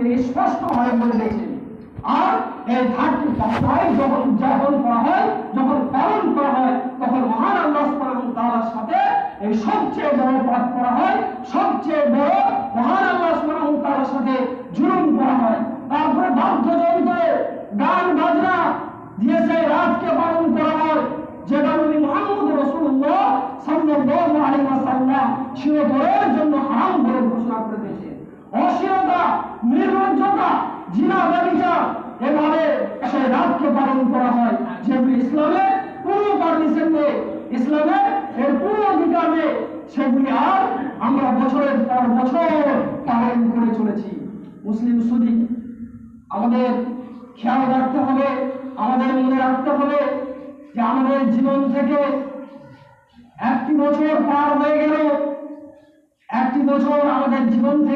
তিনি স্পষ্টভাবে বলে দিয়েছেন। আর এই 30 যখন করা হয়, যখন পালন করা হয়, তখন মহান আল্লাহ সুবহানাহু ওয়া তাআলার সাথে এই সবচেয়ে বড় পাপ করা হয়, সবচেয়ে বড় মহান আল্লাহ সুবহানাহু ওয়া তাআলার সাথে জুলুম করা হয়। তারপরে বাদ্যযন্ত্র, গান বাজনা দিয়ে সেই রাতকে পালন করা হয়, যেটা নবী মুহাম্মদ রাসূলুল্লাহ সাল্লাল্লাহু আলাইহি ওয়াসাল্লাম চিরতরের জন্য হারাম বলে ঘোষণা করে দিয়েছেন। অশ্লীলতা, নির্লজ্জতা, জিনা, ব্যভিচার, এভাবে সেই রাতকে পালন করা হয়, যেগুলি ইসলামে কোনো পারমিশন নেই, ইসলামে এর কোনো অধিকার নেই। সেগুলি আর আমরা বছরের পর বছর পালন করে চলেছি। মুসলিম সুদী, আমাদের খেয়াল রাখতে হবে, আমাদের মনে রাখতে হবে যে আমাদের জীবন থেকে 1 বছর পার হয়ে গেল, 1 বছর আমাদের জীবন থেকে